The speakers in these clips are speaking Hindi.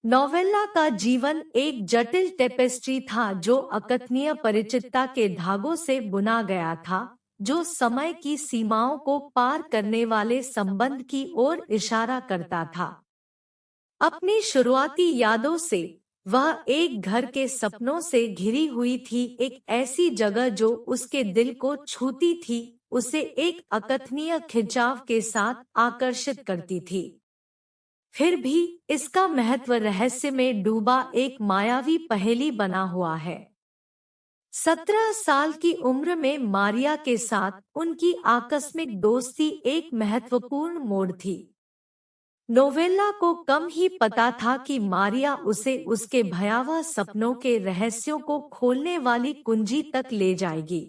नोवेल्ला का जीवन एक जटिल टेपेस्ट्री था जो अकथनीय परिचितता के धागों से बुना गया था, जो समय की सीमाओं को पार करने वाले संबंध की ओर इशारा करता था। अपनी शुरुआती यादों से वह एक घर के सपनों से घिरी हुई थी, एक ऐसी जगह जो उसके दिल को छूती थी, उसे एक अकथनीय खिंचाव के साथ आकर्षित करती थी। फिर भी इसका महत्व रहस्य में डूबा एक मायावी पहेली बना हुआ है। 17 साल की उम्र में मारिया के साथ उनकी आकस्मिक दोस्ती एक महत्वपूर्ण मोड़ थी। नोवेल्ला को कम ही पता था कि मारिया उसे उसके भयावह सपनों के रहस्यों को खोलने वाली कुंजी तक ले जाएगी।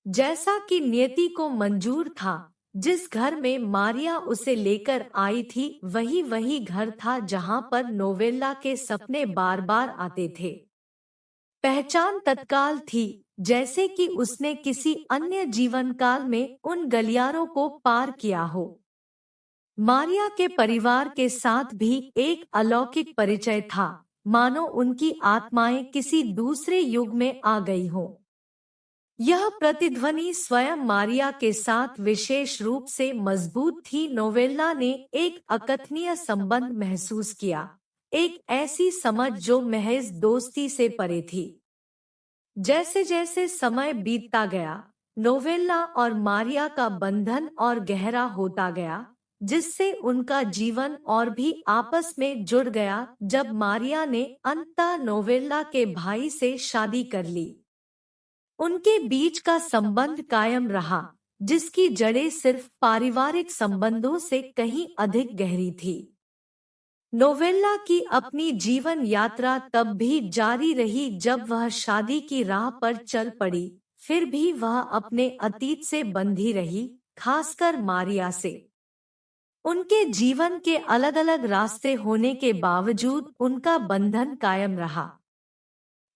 जैसा कि नियति को मंजूर था, जिस घर में मारिया उसे लेकर आई थी वही घर था जहां पर नोवेल्ला के सपने बार बार आते थे। पहचान तत्काल थी, जैसे कि उसने किसी अन्य जीवन काल में उन गलियारों को पार किया हो। मारिया के परिवार के साथ भी एक अलौकिक परिचय था, मानो उनकी आत्माएं किसी दूसरे युग में आ गई हों। यह प्रतिध्वनि स्वयं मारिया के साथ विशेष रूप से मजबूत थी। नोवेल्ला ने एक अकथनीय संबंध महसूस किया, एक ऐसी समझ जो महज दोस्ती से परे थी। जैसे जैसे समय बीतता गया, नोवेल्ला और मारिया का बंधन और गहरा होता गया, जिससे उनका जीवन और भी आपस में जुड़ गया। जब मारिया ने अंततः नोवेल्ला के भाई से शादी कर ली, उनके बीच का संबंध कायम रहा, जिसकी जड़ें सिर्फ पारिवारिक संबंधों से कहीं अधिक गहरी थी। नोवेल्ला की अपनी जीवन यात्रा तब भी जारी रही जब वह शादी की राह पर चल पड़ी। फिर भी वह अपने अतीत से बंधी रही, खासकर मारिया से। उनके जीवन के अलग अलग रास्ते होने के बावजूद उनका बंधन कायम रहा।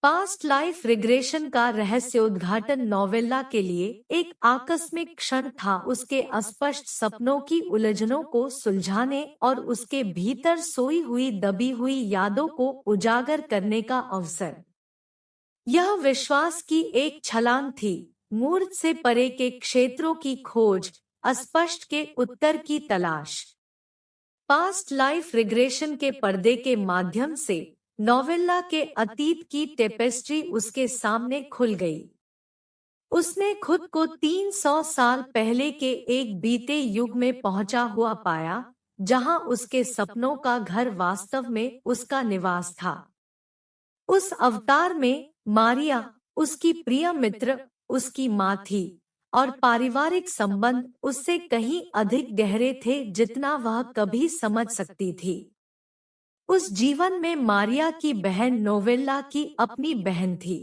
पास्ट लाइफ रिग्रेशन का रहस्योद्घाटन नोवेल्ला के लिए एक आकस्मिक क्षण था, उसके अस्पष्ट सपनों की उलझनों को सुलझाने और उसके भीतर सोई हुई दबी हुई यादों को उजागर करने का अवसर। यह विश्वास की एक छलांग थी, मूर्त से परे के क्षेत्रों की खोज, अस्पष्ट के उत्तर की तलाश। पास्ट लाइफ रिग्रेशन के पर्दे के माध्यम से नोवेल्ला के अतीत की टेपेस्ट्री उसके सामने खुल गई। उसने खुद को 300 साल पहले के एक बीते युग में पहुंचा हुआ पाया, जहां उसके सपनों का घर वास्तव में उसका निवास था। उस अवतार में मारिया उसकी प्रिय मित्र, उसकी माँ थी, और पारिवारिक संबंध उससे कहीं अधिक गहरे थे जितना वह कभी समझ सकती थी। उस जीवन में मारिया की बहन नोवेल्ला की अपनी बहन थी।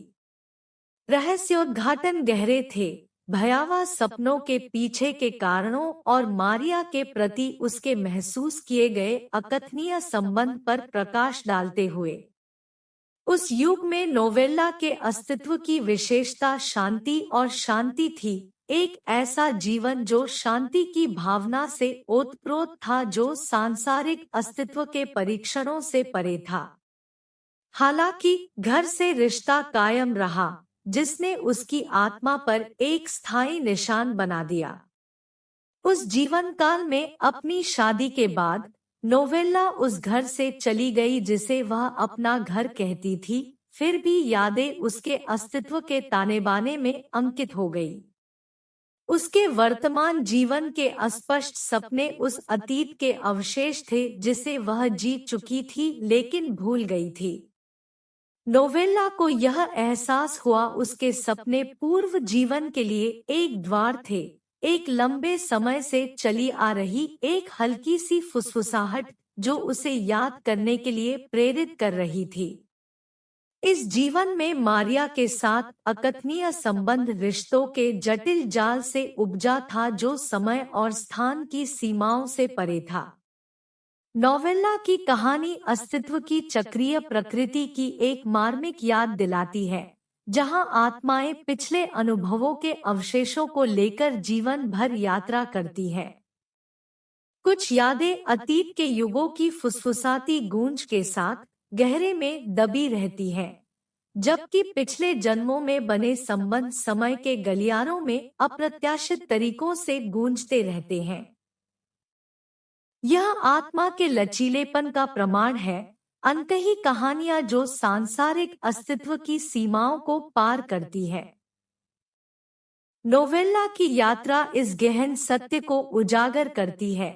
रहस्योद्घाटन गहरे थे, भयावह सपनों के पीछे के कारणों और मारिया के प्रति उसके महसूस किए गए अकथनीय संबंध पर प्रकाश डालते हुए। उस युग में नोवेल्ला के अस्तित्व की विशेषता शांति और शांति थी, एक ऐसा जीवन जो शांति की भावना से ओतप्रोत था, जो सांसारिक अस्तित्व के परीक्षणों से परे था। हालांकि घर से रिश्ता कायम रहा, जिसने उसकी आत्मा पर एक स्थायी निशान बना दिया। उस जीवन काल में अपनी शादी के बाद नोवेल्ला उस घर से चली गई जिसे वह अपना घर कहती थी, फिर भी यादें उसके अस्तित्व के तानेबाने में अंकित हो गई। उसके वर्तमान जीवन के अस्पष्ट सपने उस अतीत के अवशेष थे जिसे वह जीत चुकी थी लेकिन भूल गई थी। नोवेल्ला को यह एहसास हुआ उसके सपने पूर्व जीवन के लिए एक द्वार थे, एक लंबे समय से चली आ रही एक हल्की सी फुसफुसाहट जो उसे याद करने के लिए प्रेरित कर रही थी। इस जीवन में मारिया के साथ अकथनीय संबंध रिश्तों के जटिल जाल से उपजा था, जो समय और स्थान की सीमाओं से परे था। नोवेल्ला की कहानी अस्तित्व की चक्रीय प्रकृति की एक मार्मिक याद दिलाती है, जहां आत्माएं पिछले अनुभवों के अवशेषों को लेकर जीवन भर यात्रा करती है। कुछ यादें अतीत के युगों की फुसफुसाती गूंज के साथ गहरे में दबी रहती हैं, जबकि पिछले जन्मों में बने संबंध समय के गलियारों में अप्रत्याशित तरीकों से गूंजते रहते हैं। यह आत्मा के लचीलेपन का प्रमाण है, अनकही कहानियां जो सांसारिक अस्तित्व की सीमाओं को पार करती है। नोवेल्ला की यात्रा इस गहन सत्य को उजागर करती है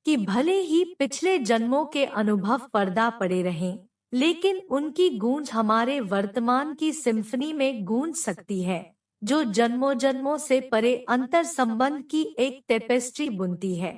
कि भले ही पिछले जन्मों के अनुभव पर्दा पड़े रहें, लेकिन उनकी गूंज हमारे वर्तमान की सिम्फनी में गूंज सकती है, जो जन्मों जन्मों से परे अंतर संबंध की एक टेपेस्ट्री बुनती है।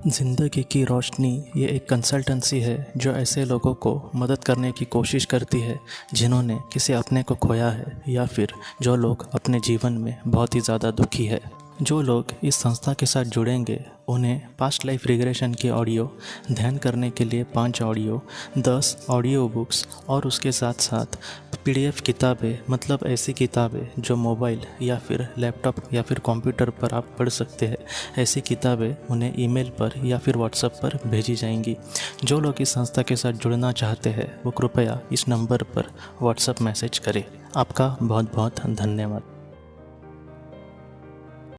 ज़िंदगी की रोशनी ये एक कंसल्टेंसी है जो ऐसे लोगों को मदद करने की कोशिश करती है जिन्होंने किसी अपने को खोया है या फिर जो लोग अपने जीवन में बहुत ही ज़्यादा दुखी है। जो लोग इस संस्था के साथ जुड़ेंगे उन्हें पास्ट लाइफ रिग्रेशन की ऑडियो, ध्यान करने के लिए 5 ऑडियो, 10 ऑडियो बुक्स और उसके साथ साथ PDF किताबें, मतलब ऐसी किताबें जो मोबाइल या फिर लैपटॉप या फिर कंप्यूटर पर आप पढ़ सकते हैं, ऐसी किताबें उन्हें ईमेल पर या फिर व्हाट्सएप पर भेजी जाएंगी। जो लोग इस संस्था के साथ जुड़ना चाहते हैं वो कृपया इस नंबर पर व्हाट्सएप मैसेज करें। आपका बहुत बहुत धन्यवाद।